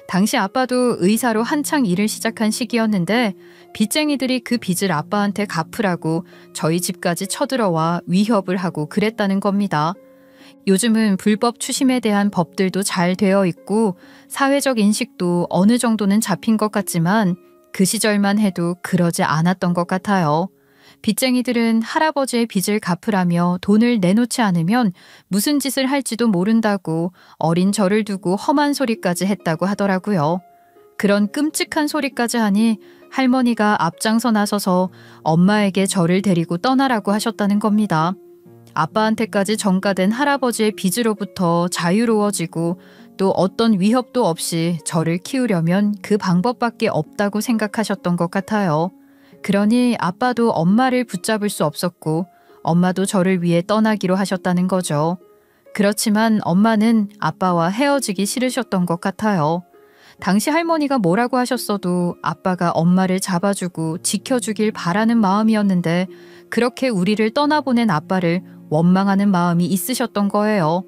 당시 아빠도 의사로 한창 일을 시작한 시기였는데 빚쟁이들이 그 빚을 아빠한테 갚으라고 저희 집까지 쳐들어와 위협을 하고 그랬다는 겁니다. 요즘은 불법 추심에 대한 법들도 잘 되어 있고 사회적 인식도 어느 정도는 잡힌 것 같지만 그 시절만 해도 그러지 않았던 것 같아요. 빚쟁이들은 할아버지의 빚을 갚으라며 돈을 내놓지 않으면 무슨 짓을 할지도 모른다고 어린 저를 두고 험한 소리까지 했다고 하더라고요. 그런 끔찍한 소리까지 하니 할머니가 앞장서 나서서 엄마에게 저를 데리고 떠나라고 하셨다는 겁니다. 아빠한테까지 전가된 할아버지의 빚으로부터 자유로워지고 또 어떤 위협도 없이 저를 키우려면 그 방법밖에 없다고 생각하셨던 것 같아요. 그러니 아빠도 엄마를 붙잡을 수 없었고 엄마도 저를 위해 떠나기로 하셨다는 거죠. 그렇지만 엄마는 아빠와 헤어지기 싫으셨던 것 같아요. 당시 할머니가 뭐라고 하셨어도 아빠가 엄마를 잡아주고 지켜주길 바라는 마음이었는데 그렇게 우리를 떠나보낸 아빠를 원망하는 마음이 있으셨던 거예요.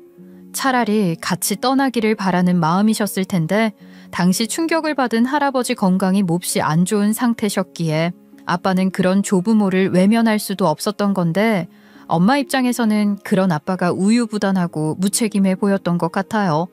차라리 같이 떠나기를 바라는 마음이셨을 텐데 당시 충격을 받은 할아버지 건강이 몹시 안 좋은 상태셨기에 아빠는 그런 조부모를 외면할 수도 없었던 건데 엄마 입장에서는 그런 아빠가 우유부단하고 무책임해 보였던 것 같아요.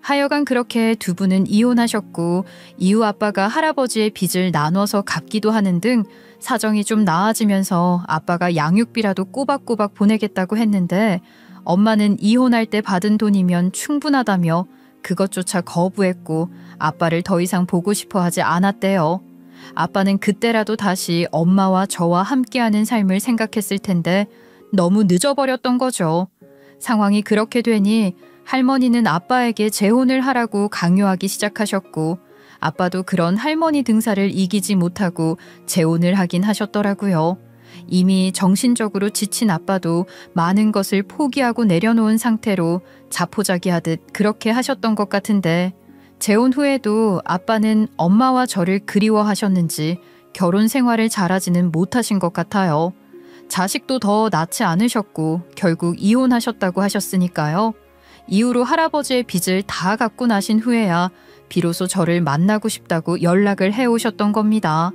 하여간 그렇게 두 분은 이혼하셨고 이후 아빠가 할아버지의 빚을 나눠서 갚기도 하는 등 사정이 좀 나아지면서 아빠가 양육비라도 꼬박꼬박 보내겠다고 했는데 엄마는 이혼할 때 받은 돈이면 충분하다며 그것조차 거부했고 아빠를 더 이상 보고 싶어 하지 않았대요. 아빠는 그때라도 다시 엄마와 저와 함께하는 삶을 생각했을 텐데 너무 늦어버렸던 거죠. 상황이 그렇게 되니 할머니는 아빠에게 재혼을 하라고 강요하기 시작하셨고 아빠도 그런 할머니 등살을 이기지 못하고 재혼을 하긴 하셨더라고요. 이미 정신적으로 지친 아빠도 많은 것을 포기하고 내려놓은 상태로 자포자기하듯 그렇게 하셨던 것 같은데 재혼 후에도 아빠는 엄마와 저를 그리워하셨는지 결혼 생활을 잘하지는 못하신 것 같아요. 자식도 더 낳지 않으셨고 결국 이혼하셨다고 하셨으니까요. 이후로 할아버지의 빚을 다 갚고 나신 후에야 비로소 저를 만나고 싶다고 연락을 해오셨던 겁니다.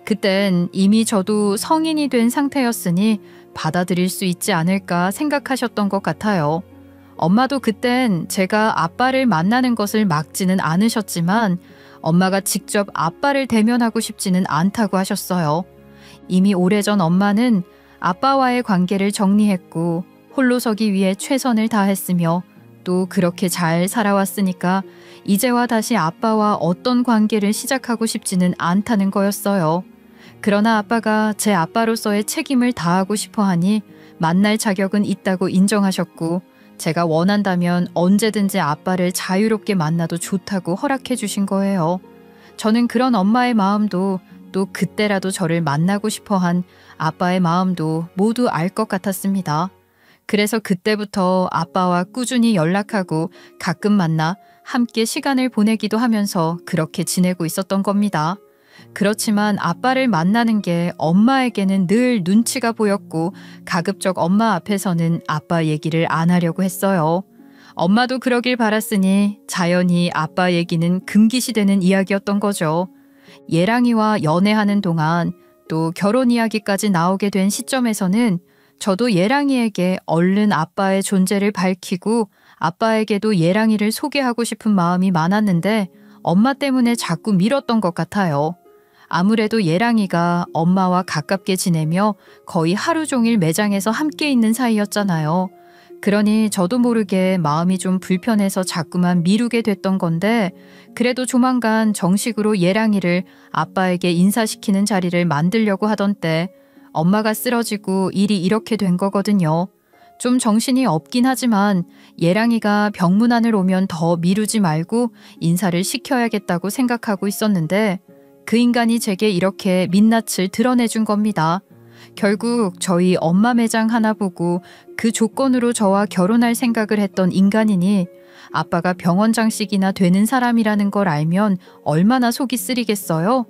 그땐 이미 저도 성인이 된 상태였으니 받아들일 수 있지 않을까 생각하셨던 것 같아요. 엄마도 그땐 제가 아빠를 만나는 것을 막지는 않으셨지만 엄마가 직접 아빠를 대면하고 싶지는 않다고 하셨어요. 이미 오래전 엄마는 아빠와의 관계를 정리했고 홀로 서기 위해 최선을 다했으며 또 그렇게 잘 살아왔으니까 이제와 다시 아빠와 어떤 관계를 시작하고 싶지는 않다는 거였어요. 그러나 아빠가 제 아빠로서의 책임을 다하고 싶어 하니 만날 자격은 있다고 인정하셨고 제가 원한다면 언제든지 아빠를 자유롭게 만나도 좋다고 허락해 주신 거예요. 저는 그런 엄마의 마음도 또 그때라도 저를 만나고 싶어 한 아빠의 마음도 모두 알 것 같았습니다. 그래서 그때부터 아빠와 꾸준히 연락하고 가끔 만나 함께 시간을 보내기도 하면서 그렇게 지내고 있었던 겁니다. 그렇지만 아빠를 만나는 게 엄마에게는 늘 눈치가 보였고 가급적 엄마 앞에서는 아빠 얘기를 안 하려고 했어요. 엄마도 그러길 바랐으니 자연히 아빠 얘기는 금기시되는 이야기였던 거죠. 예랑이와 연애하는 동안 또 결혼 이야기까지 나오게 된 시점에서는 저도 예랑이에게 얼른 아빠의 존재를 밝히고 아빠에게도 예랑이를 소개하고 싶은 마음이 많았는데 엄마 때문에 자꾸 미뤘던 것 같아요. 아무래도 예랑이가 엄마와 가깝게 지내며 거의 하루 종일 매장에서 함께 있는 사이였잖아요. 그러니 저도 모르게 마음이 좀 불편해서 자꾸만 미루게 됐던 건데 그래도 조만간 정식으로 예랑이를 아빠에게 인사시키는 자리를 만들려고 하던 때 엄마가 쓰러지고 일이 이렇게 된 거거든요. 좀 정신이 없긴 하지만 예랑이가 병문안을 오면 더 미루지 말고 인사를 시켜야겠다고 생각하고 있었는데 그 인간이 제게 이렇게 민낯을 드러내준 겁니다. 결국 저희 엄마 매장 하나 보고 그 조건으로 저와 결혼할 생각을 했던 인간이니 아빠가 병원장식이나 되는 사람이라는 걸 알면 얼마나 속이 쓰리겠어요?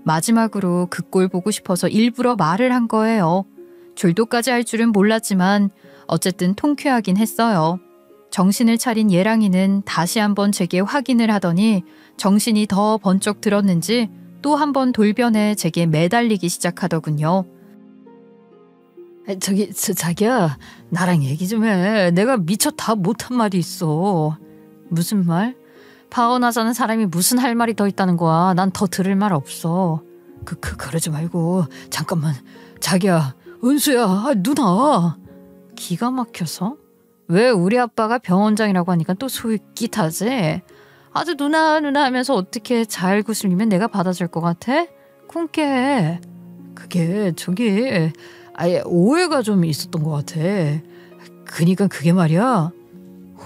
마지막으로 그 꼴 보고 싶어서 일부러 말을 한 거예요. 졸도까지 할 줄은 몰랐지만 어쨌든 통쾌하긴 했어요. 정신을 차린 예랑이는 다시 한번 제게 확인을 하더니 정신이 더 번쩍 들었는지 또 한번 돌변해 제게 매달리기 시작하더군요. 자기야, 나랑 얘기 좀 해. 내가 미처 다 못한 말이 있어. 무슨 말? 파혼하자는 사람이 무슨 할 말이 더 있다는 거야. 난 더 들을 말 없어. 그러지 말고 잠깐만. 자기야, 은수야, 누나. 기가 막혀서? 왜 우리 아빠가 병원장이라고 하니까 또 솔깃하지? 아주 누나 하면서 어떻게 잘 구슬리면 내가 받아줄 것 같아? 쿵깨. 그게 아예 오해가 좀 있었던 것 같아. 그니까 그게 말이야.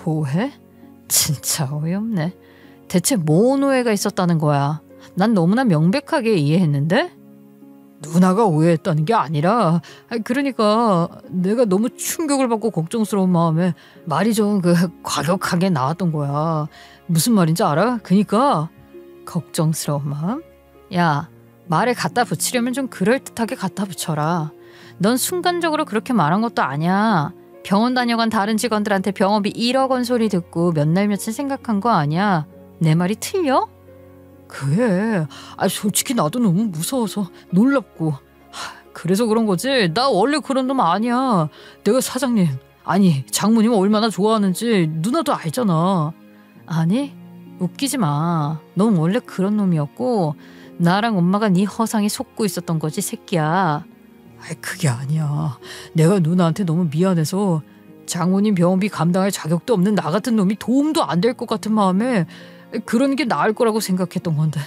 오해? 진짜 어이없네. 대체 뭔 오해가 있었다는 거야? 난 너무나 명백하게 이해했는데? 누나가 오해했다는 게 아니라, 그러니까 내가 너무 충격을 받고 걱정스러운 마음에 말이 좀 과격하게 나왔던 거야. 무슨 말인지 알아? 그니까 걱정스러운 마음? 야, 말에 갖다 붙이려면 좀 그럴듯하게 갖다 붙여라. 넌 순간적으로 그렇게 말한 것도 아니야. 병원 다녀간 다른 직원들한테 병원비 1억 원 소리 듣고 몇 날 며칠 생각한 거 아니야. 내 말이 틀려? 그래. 솔직히 나도 너무 무서워서 놀랍고. 그래서 그런 거지. 나 원래 그런 놈 아니야. 내가 사장님, 아니 장모님 얼마나 좋아하는지 누나도 알잖아. 아니, 웃기지 마. 넌 원래 그런 놈이었고 나랑 엄마가 네 허상에 속고 있었던 거지, 새끼야. 그게 아니야. 내가 누나한테 너무 미안해서 장모님 병원비 감당할 자격도 없는 나 같은 놈이 도움도 안 될 것 같은 마음에 그런 게 나을 거라고 생각했던 건데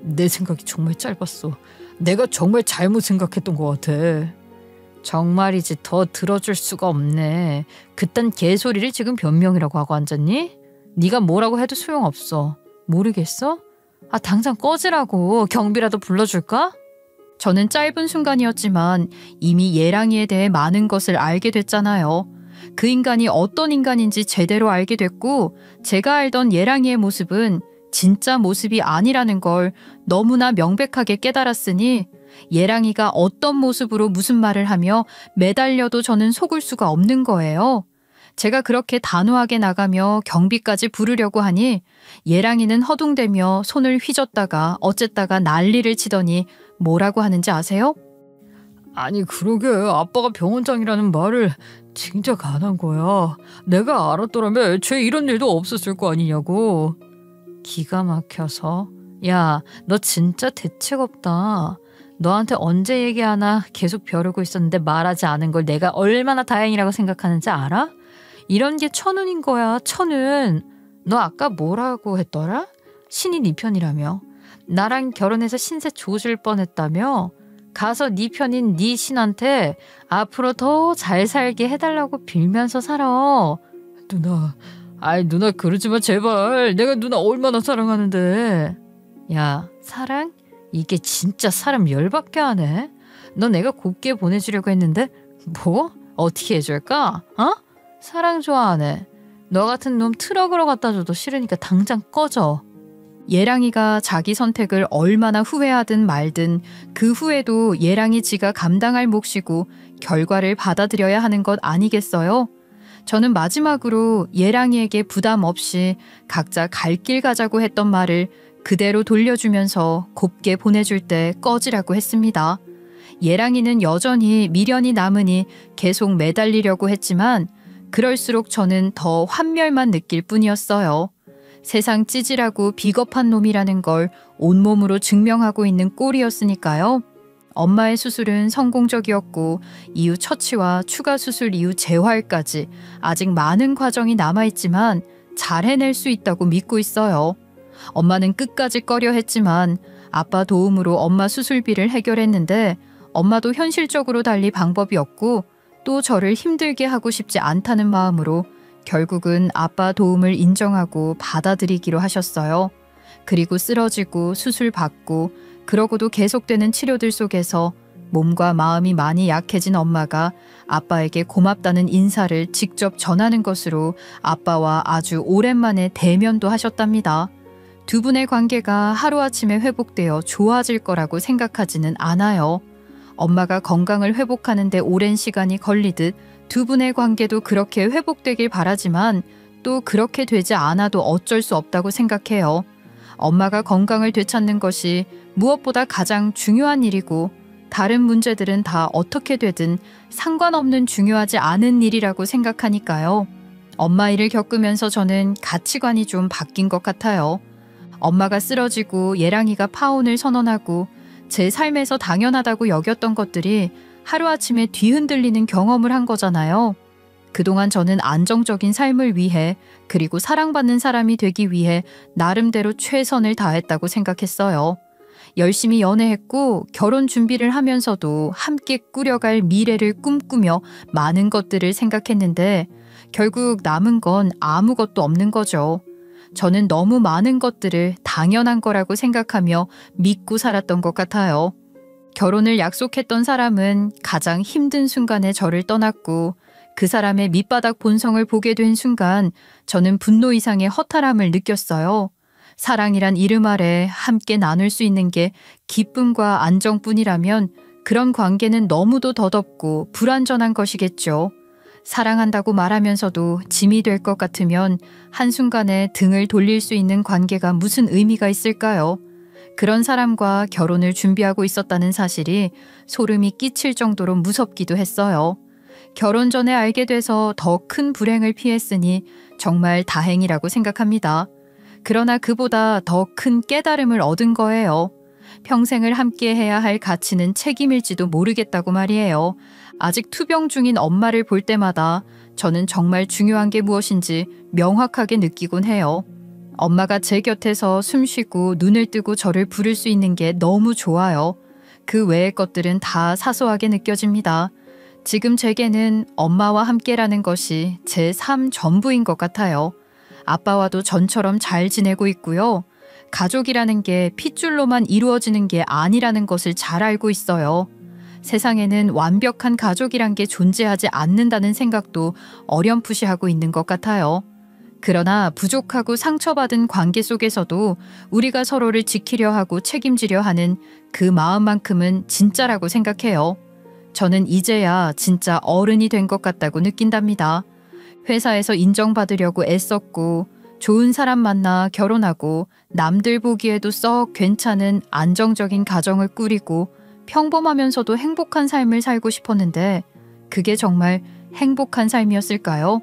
내 생각이 정말 짧았어. 내가 정말 잘못 생각했던 것 같아. 정말이지, 더 들어줄 수가 없네. 그딴 개소리를 지금 변명이라고 하고 앉았니? 네가 뭐라고 해도 소용없어. 모르겠어? 당장 꺼지라고. 경비라도 불러줄까? 저는 짧은 순간이었지만 이미 예랑이에 대해 많은 것을 알게 됐잖아요. 그 인간이 어떤 인간인지 제대로 알게 됐고 제가 알던 예랑이의 모습은 진짜 모습이 아니라는 걸 너무나 명백하게 깨달았으니 예랑이가 어떤 모습으로 무슨 말을 하며 매달려도 저는 속을 수가 없는 거예요. 제가 그렇게 단호하게 나가며 경비까지 부르려고 하니 예랑이는 허둥대며 손을 휘젓다가 어쨌다가 난리를 치더니 뭐라고 하는지 아세요? 아니 그러게, 아빠가 병원장이라는 말을 진작 안 한 거야. 내가 알았더라면 애초에 이런 일도 없었을 거 아니냐고. 기가 막혀서. 야, 너 진짜 대책 없다. 너한테 언제 얘기하나 계속 벼르고 있었는데 말하지 않은 걸 내가 얼마나 다행이라고 생각하는지 알아? 이런 게 천운인 거야, 천운. 너 아까 뭐라고 했더라? 신이 네 편이라며. 나랑 결혼해서 신세 조질 뻔했다며. 가서 네 편인 네 신한테 앞으로 더 잘 살게 해달라고 빌면서 살아. 누나, 누나 그러지 마 제발. 내가 누나 얼마나 사랑하는데. 야, 사랑? 이게 진짜 사람 열받게 하네. 너 내가 곱게 보내주려고 했는데 뭐? 어떻게 해줄까? 사랑 좋아하네. 너 같은 놈 트럭으로 갖다 줘도 싫으니까 당장 꺼져. 예랑이가 자기 선택을 얼마나 후회하든 말든 그 후에도 예랑이 지가 감당할 몫이고 결과를 받아들여야 하는 것 아니겠어요? 저는 마지막으로 예랑이에게 부담 없이 각자 갈 길 가자고 했던 말을 그대로 돌려주면서 곱게 보내줄 때 꺼지라고 했습니다. 예랑이는 여전히 미련이 남으니 계속 매달리려고 했지만 그럴수록 저는 더 환멸만 느낄 뿐이었어요. 세상 찌질하고 비겁한 놈이라는 걸 온몸으로 증명하고 있는 꼴이었으니까요. 엄마의 수술은 성공적이었고 이후 처치와 추가 수술 이후 재활까지 아직 많은 과정이 남아있지만 잘 해낼 수 있다고 믿고 있어요. 엄마는 끝까지 꺼려 했지만 아빠 도움으로 엄마 수술비를 해결했는데 엄마도 현실적으로 달리 방법이 없고 또 저를 힘들게 하고 싶지 않다는 마음으로 결국은 아빠 도움을 인정하고 받아들이기로 하셨어요. 그리고 쓰러지고 수술 받고 그러고도 계속되는 치료들 속에서 몸과 마음이 많이 약해진 엄마가 아빠에게 고맙다는 인사를 직접 전하는 것으로 아빠와 아주 오랜만에 대면도 하셨답니다. 두 분의 관계가 하루아침에 회복되어 좋아질 거라고 생각하지는 않아요. 엄마가 건강을 회복하는 데 오랜 시간이 걸리듯 두 분의 관계도 그렇게 회복되길 바라지만 또 그렇게 되지 않아도 어쩔 수 없다고 생각해요. 엄마가 건강을 되찾는 것이 무엇보다 가장 중요한 일이고 다른 문제들은 다 어떻게 되든 상관없는 중요하지 않은 일이라고 생각하니까요. 엄마 일을 겪으면서 저는 가치관이 좀 바뀐 것 같아요. 엄마가 쓰러지고 예랑이가 파혼을 선언하고 제 삶에서 당연하다고 여겼던 것들이 하루아침에 뒤흔들리는 경험을 한 거잖아요. 그동안 저는 안정적인 삶을 위해 그리고 사랑받는 사람이 되기 위해 나름대로 최선을 다했다고 생각했어요. 열심히 연애했고 결혼 준비를 하면서도 함께 꾸려갈 미래를 꿈꾸며 많은 것들을 생각했는데 결국 남은 건 아무것도 없는 거죠. 저는 너무 많은 것들을 당연한 거라고 생각하며 믿고 살았던 것 같아요. 결혼을 약속했던 사람은 가장 힘든 순간에 저를 떠났고 그 사람의 밑바닥 본성을 보게 된 순간 저는 분노 이상의 허탈함을 느꼈어요. 사랑이란 이름 아래 함께 나눌 수 있는 게 기쁨과 안정뿐이라면 그런 관계는 너무도 더덥고 불완전한 것이겠죠. 사랑한다고 말하면서도 짐이 될 것 같으면 한순간에 등을 돌릴 수 있는 관계가 무슨 의미가 있을까요? 그런 사람과 결혼을 준비하고 있었다는 사실이 소름이 끼칠 정도로 무섭기도 했어요. 결혼 전에 알게 돼서 더 큰 불행을 피했으니 정말 다행이라고 생각합니다. 그러나 그보다 더 큰 깨달음을 얻은 거예요. 평생을 함께 해야 할 가치는 책임일지도 모르겠다고 말이에요. 아직 투병 중인 엄마를 볼 때마다 저는 정말 중요한 게 무엇인지 명확하게 느끼곤 해요. 엄마가 제 곁에서 숨 쉬고 눈을 뜨고 저를 부를 수 있는 게 너무 좋아요. 그 외의 것들은 다 사소하게 느껴집니다. 지금 제게는 엄마와 함께라는 것이 제 삶 전부인 것 같아요. 아빠와도 전처럼 잘 지내고 있고요. 가족이라는 게 핏줄로만 이루어지는 게 아니라는 것을 잘 알고 있어요. 세상에는 완벽한 가족이란 게 존재하지 않는다는 생각도 어렴풋이 하고 있는 것 같아요. 그러나 부족하고 상처받은 관계 속에서도 우리가 서로를 지키려 하고 책임지려 하는 그 마음만큼은 진짜라고 생각해요. 저는 이제야 진짜 어른이 된 것 같다고 느낀답니다. 회사에서 인정받으려고 애썼고 좋은 사람 만나 결혼하고 남들 보기에도 썩 괜찮은 안정적인 가정을 꾸리고 평범하면서도 행복한 삶을 살고 싶었는데 그게 정말 행복한 삶이었을까요?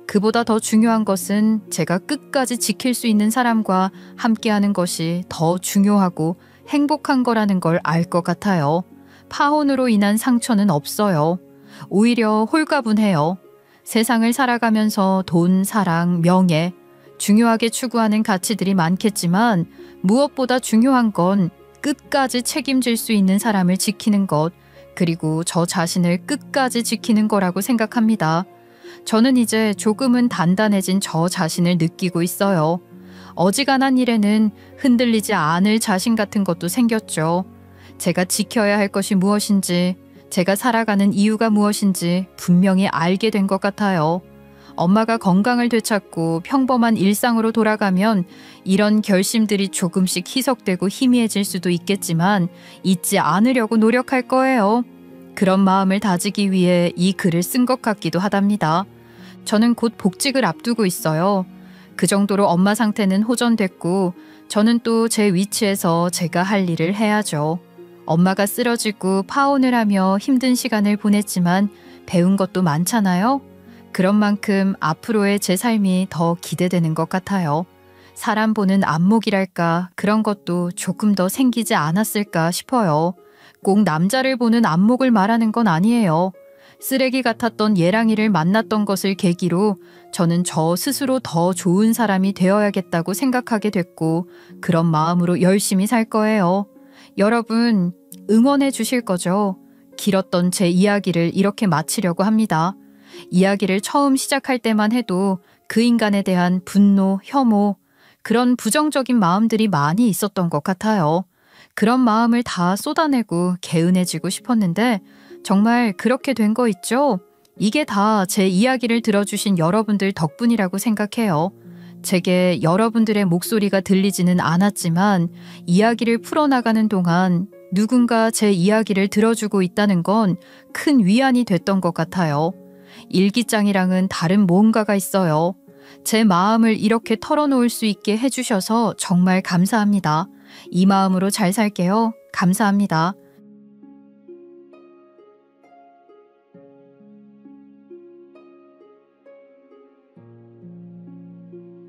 그보다 더 중요한 것은 제가 끝까지 지킬 수 있는 사람과 함께하는 것이 더 중요하고 행복한 거라는 걸 알 것 같아요. 파혼으로 인한 상처는 없어요. 오히려 홀가분해요. 세상을 살아가면서 돈, 사랑, 명예, 중요하게 추구하는 가치들이 많겠지만 무엇보다 중요한 건 끝까지 책임질 수 있는 사람을 지키는 것, 그리고 저 자신을 끝까지 지키는 거라고 생각합니다. 저는 이제 조금은 단단해진 저 자신을 느끼고 있어요. 어지간한 일에는 흔들리지 않을 자신 같은 것도 생겼죠. 제가 지켜야 할 것이 무엇인지, 제가 살아가는 이유가 무엇인지 분명히 알게 된 것 같아요. 엄마가 건강을 되찾고 평범한 일상으로 돌아가면 이런 결심들이 조금씩 희석되고 희미해질 수도 있겠지만 잊지 않으려고 노력할 거예요. 그런 마음을 다지기 위해 이 글을 쓴 것 같기도 하답니다. 저는 곧 복직을 앞두고 있어요. 그 정도로 엄마 상태는 호전됐고 저는 또 제 위치에서 제가 할 일을 해야죠. 엄마가 쓰러지고 파혼을 하며 힘든 시간을 보냈지만 배운 것도 많잖아요. 그런 만큼 앞으로의 제 삶이 더 기대되는 것 같아요. 사람 보는 안목이랄까 그런 것도 조금 더 생기지 않았을까 싶어요. 꼭 남자를 보는 안목을 말하는 건 아니에요. 쓰레기 같았던 예랑이를 만났던 것을 계기로 저는 저 스스로 더 좋은 사람이 되어야겠다고 생각하게 됐고 그런 마음으로 열심히 살 거예요. 여러분 응원해 주실 거죠? 길었던 제 이야기를 이렇게 마치려고 합니다. 이야기를 처음 시작할 때만 해도 그 인간에 대한 분노, 혐오, 그런 부정적인 마음들이 많이 있었던 것 같아요. 그런 마음을 다 쏟아내고 개운해지고 싶었는데 정말 그렇게 된 거 있죠? 이게 다 제 이야기를 들어주신 여러분들 덕분이라고 생각해요. 제게 여러분들의 목소리가 들리지는 않았지만 이야기를 풀어나가는 동안 누군가 제 이야기를 들어주고 있다는 건 큰 위안이 됐던 것 같아요. 일기장이랑은 다른 뭔가가 있어요. 제 마음을 이렇게 털어놓을 수 있게 해주셔서 정말 감사합니다. 이 마음으로 잘 살게요. 감사합니다.